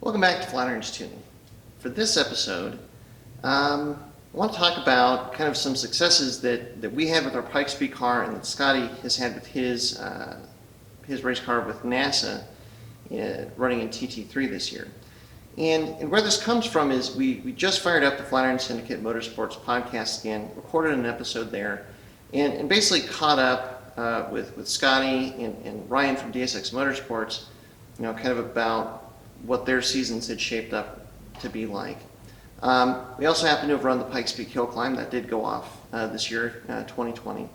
Welcome back to Flatirons Tuning. For this episode, I want to talk about kind of some successes that we had with our Pikes Peak car and that Scotty has had with his race car with NASA running in TT3 this year. And where this comes from is we just fired up the Flatirons Syndicate Motorsports podcast again, recorded an episode there, and basically caught up with Scotty and Ryan from DSX Motorsports, kind of about what their seasons had shaped up to be like. We also happened to have run the Pikes Peak Hill Climb that did go off this year, 2020.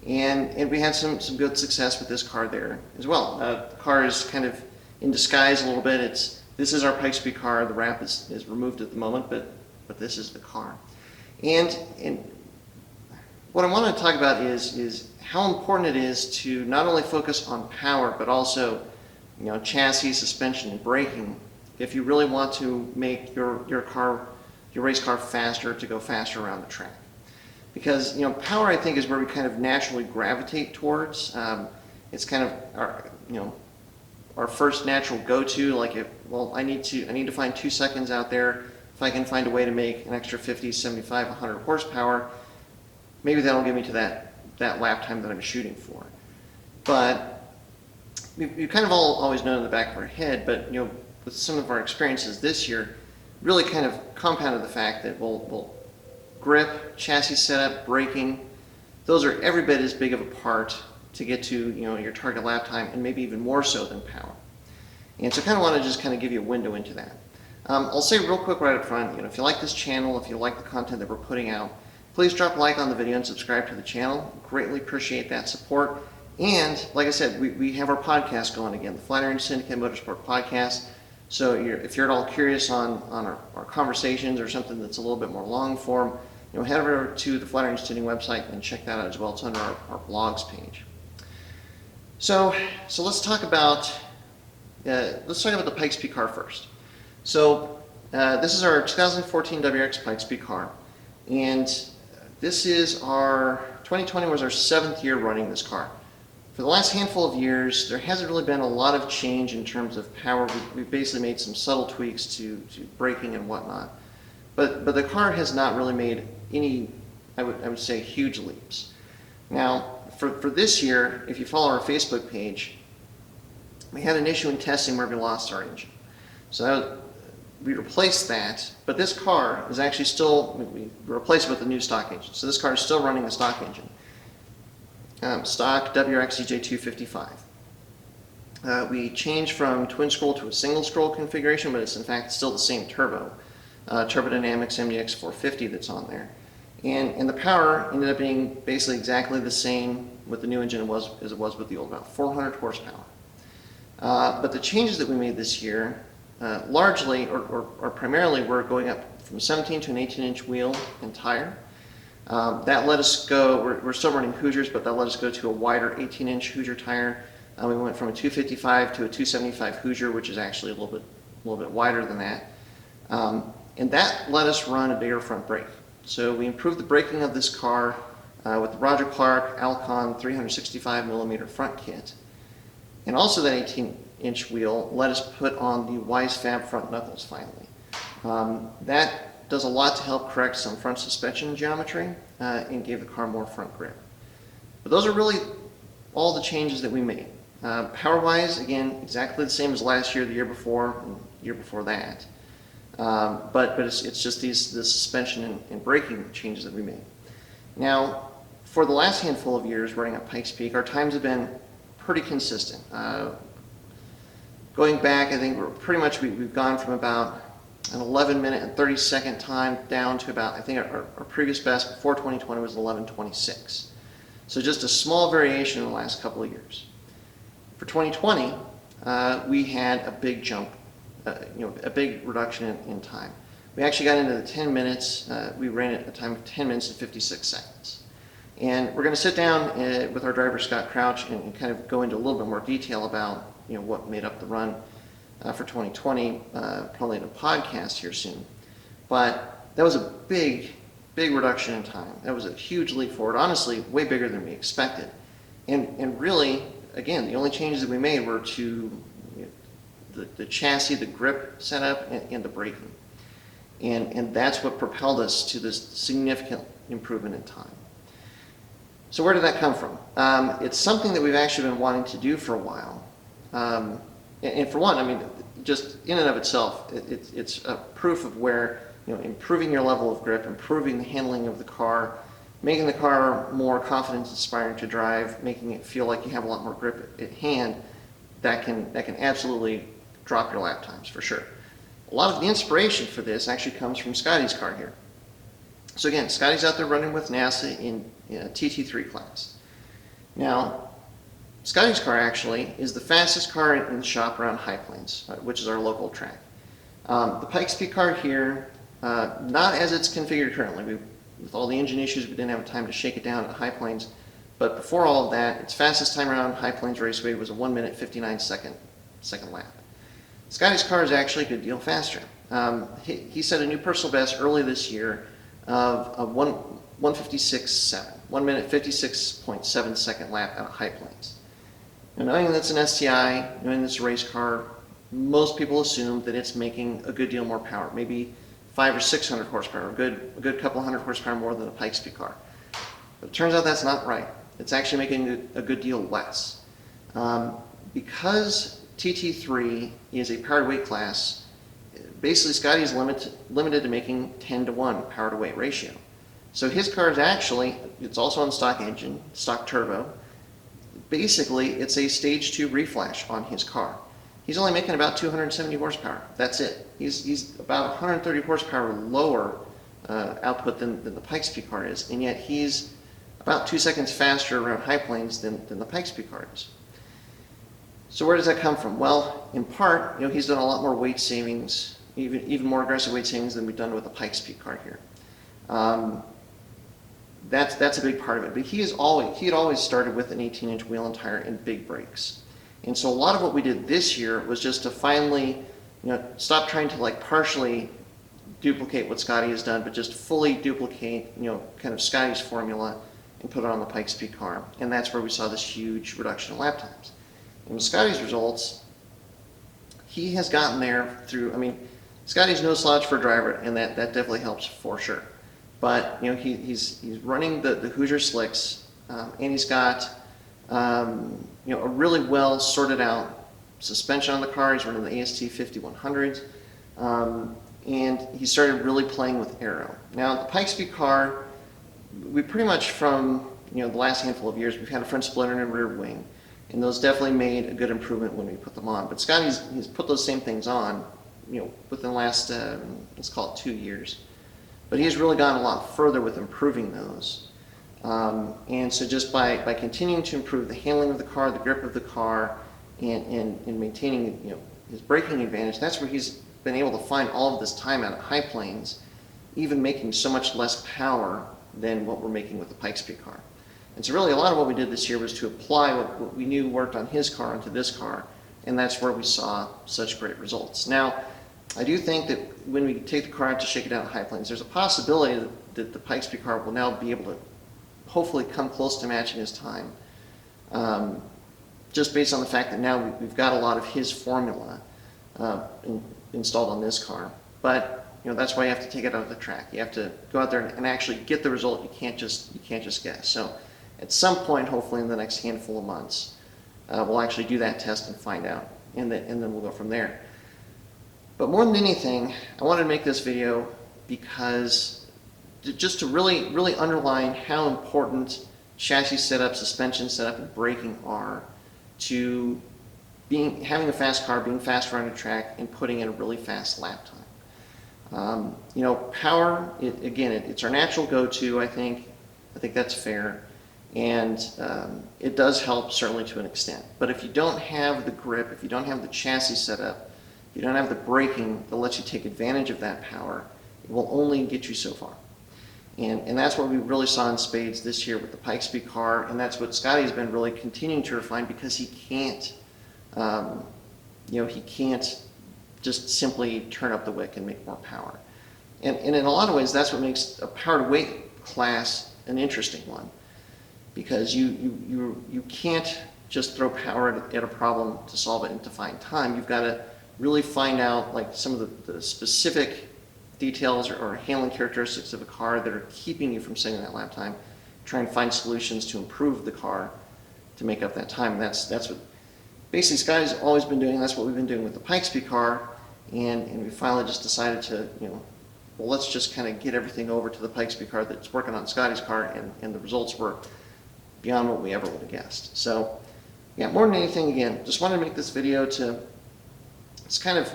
And we had some good success with this car there as well. The car is kind of in disguise a little bit. This is our Pikes Peak car. The wrap is removed at the moment, but this is the car. And what I want to talk about is how important it is to not only focus on power, but also chassis, suspension, and braking if you really want to make your race car faster, to go faster around the track. Because power, I think, is where we kind of naturally gravitate towards. It's kind of our first natural go-to. Like, I need to find 2 seconds out there. If I can find a way to make an extra 50, 75, 100 horsepower, maybe that'll get me to that lap time that I'm shooting for. But we've kind of always known in the back of our head, but with some of our experiences this year, really kind of compounded the fact that we'll grip, chassis setup, braking, those are every bit as big of a part to get to your target lap time, and maybe even more so than power. And so I kind of want to just kind of give you a window into that. I'll say real quick right up front, if you like this channel, if you like the content that we're putting out, please drop a like on the video and subscribe to the channel. Greatly appreciate that support. And like I said, we have our podcast going again, the Flatirons Syndicate Motorsport podcast. So if you're at all curious on our conversations or something that's a little bit more long form, head over to the Flatirons Tuning website and check that out as well. It's under our blogs page. So let's talk about the Pikes Peak car first. So this is our 2014 WRX Pikes Peak car, and this is 2020 was our 7th year running this car. For the last handful of years, there hasn't really been a lot of change in terms of power. We've basically made some subtle tweaks to braking and whatnot. But the car has not really made any, I would say, huge leaps. Now, for this year, if you follow our Facebook page, we had an issue in testing where we lost our engine. So we replaced that, but this car is actually we replaced it with a new stock engine. So this car is still running the stock engine. Stock WRX EJ255. We changed from twin scroll to a single scroll configuration, but it's in fact still the same turbo. Turbodynamics MDX 450 that's on there. And the power ended up being basically exactly the same with the new engine as it was with the old, about 400 horsepower. But the changes that we made this year, largely or primarily, were going up from 17 to an 18-inch wheel and tire. That let us go, we're still running Hoosiers, but that let us go to a wider 18-inch Hoosier tire. We went from a 255 to a 275 Hoosier, which is actually a little bit wider than that. And that let us run a bigger front brake. So we improved the braking of this car with the Roger Clark Alcon 365 millimeter front kit. And also that 18-inch wheel let us put on the WiseFab front knuckles finally. That does a lot to help correct some front suspension geometry and gave the car more front grip. But those are really all the changes that we made. Power-wise, again, exactly the same as last year, the year before, and the year before that. But it's just the suspension and braking changes that we made. Now, for the last handful of years running at Pikes Peak, our times have been pretty consistent. Going back, I think we've gone from about an 11-minute and 30-second time down to about, I think our previous best before 2020 was 11:26. So just a small variation in the last couple of years. For 2020, we had a big jump, a big reduction in time. We actually got into the 10 minutes. We ran at a time of 10 minutes and 56 seconds. And we're going to sit down with our driver, Scott Crouch, and kind of go into a little bit more detail about what made up the run for 2020, probably in a podcast here soon. But that was a big reduction in time. That was a huge leap forward, honestly, way bigger than we expected. And really, again, the only changes that we made were to the chassis, the grip setup, and the braking. And that's what propelled us to this significant improvement in time. So where did that come from? It's something that we've actually been wanting to do for a while. And for one, I mean, just in and of itself, it's a proof of where, improving your level of grip, improving the handling of the car, making the car more confidence inspiring to drive, making it feel like you have a lot more grip at hand, that can absolutely drop your lap times for sure. A lot of the inspiration for this actually comes from Scotty's car here. So again, Scotty's out there running with NASA in a TT3 class. Now, Scotty's car actually is the fastest car in the shop around High Plains, which is our local track. The Pikes Peak car here, not as it's configured currently. With all the engine issues, we didn't have time to shake it down at High Plains. But before all of that, its fastest time around High Plains Raceway was a 1 minute 59 second lap. Scotty's car is actually a good deal faster. He set a new personal best early this year of a 1:56.7, 1 minute 56.7 second lap at High Plains. Now, knowing that's an STI, knowing it's a race car, most people assume that it's making a good deal more power, maybe 500 or 600 horsepower, a good couple hundred horsepower more than a Pikes Peak car. But it turns out that's not right. It's actually making a good deal less. Because TT3 is a power to weight class, basically Scotty is limited to making 10-to-1 power to weight ratio. So his car is actually, it's also on stock engine, stock turbo. Basically, it's a stage 2 reflash on his car. He's only making about 270 horsepower. That's it. He's about 130 horsepower lower output than the Pikes Peak car is, and yet he's about 2 seconds faster around High Plains than the Pikes Peak car is. So where does that come from? Well, in part, he's done a lot more weight savings, even more aggressive weight savings than we've done with the Pikes Peak car here. That's a big part of it. But he had always started with an 18-inch wheel and tire and big brakes. And so a lot of what we did this year was just to finally, stop trying to partially duplicate what Scotty has done, but just fully duplicate, kind of Scotty's formula and put it on the Pikes Peak car. And that's where we saw this huge reduction in lap times. And with Scotty's results, he has gotten there through, Scotty's no slouch for a driver, and that definitely helps for sure. But, he's running the Hoosier slicks, and he's got, a really well sorted out suspension on the car. He's running the AST 5100s, and he started really playing with aero. Now, the Pikes Peak car, we pretty much from, the last handful of years, we've had a front splitter and a rear wing. And those definitely made a good improvement when we put them on. But he's put those same things on, within the last, let's call it 2 years. But he has really gone a lot further with improving those. And so just by continuing to improve the handling of the car, the grip of the car, and maintaining, his braking advantage, that's where he's been able to find all of this time out at High Plains, even making so much less power than what we're making with the Pikes Peak car. And so really a lot of what we did this year was to apply what we knew worked on his car onto this car, and that's where we saw such great results. Now, I do think that when we take the car out to shake it down at High Plains, there's a possibility that the Pikes Peak car will now be able to hopefully come close to matching his time, just based on the fact that now we've got a lot of his formula installed on this car. But that's why you have to take it out of the track. You have to go out there and actually get the result. You can't just guess. So at some point, hopefully in the next handful of months, we'll actually do that test and find out, and then we'll go from there. But more than anything, I wanted to make this video because just to really underline how important chassis setup, suspension setup, and braking are to having a fast car, being fast around a track, and putting in a really fast lap time. Power, it's our natural go-to, I think that's fair. And it does help certainly to an extent. But if you don't have the grip, if you don't have the chassis set up, if you don't have the braking that lets you take advantage of that power, it will only get you so far. And that's what we really saw in spades this year with the Pikes Peak car, and that's what Scotty's been really continuing to refine, because he can't, he can't just simply turn up the wick and make more power. And in a lot of ways, that's what makes a power to weight class an interesting one, because you can't just throw power at a problem to solve it and to find time. You've got to really find out like some of the specific details or handling characteristics of a car that are keeping you from setting that lap time. Try and find solutions to improve the car to make up that time. And that's what basically Scotty's always been doing. That's what we've been doing with the Pikes Peak car, and we finally just decided to, well, let's just kind of get everything over to the Pikes Peak car that's working on Scotty's car, and the results were beyond what we ever would have guessed. So yeah, more than anything, again, just wanted to make this video to just kind of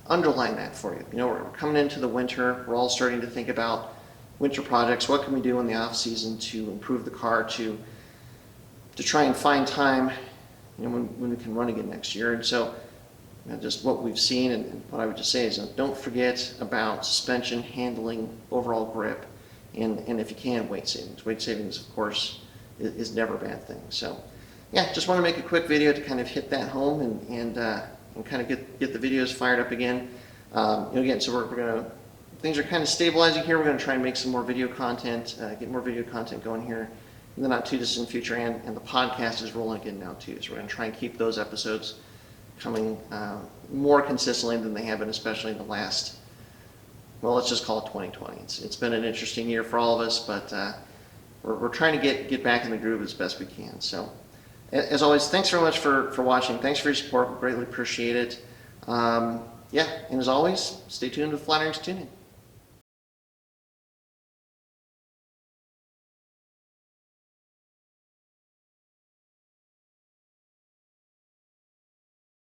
underline that for you. We're coming into the winter. We're all starting to think about winter projects. What can we do in the off season to improve the car, to try and find time, when we can run again next year. And so just what we've seen, and what I would just say is, don't forget about suspension, handling, overall grip, and if you can, weight savings. Weight savings, of course, is never a bad thing. So yeah, just want to make a quick video to kind of hit that home and kind of get the videos fired up again. Again, so we're going to, things are kind of stabilizing here. We're going to try and make some more video content, get more video content going here in the not too distant future, and the podcast is rolling again now too. So we're going to try and keep those episodes coming more consistently than they have been, especially in the last, well, let's just call it 2020. It's been an interesting year for all of us, but we're trying to get back in the groove as best we can. So as always, thanks very much for watching. Thanks for your support. We greatly appreciate it. Yeah, and as always, stay tuned with Flat Iron's Tuning.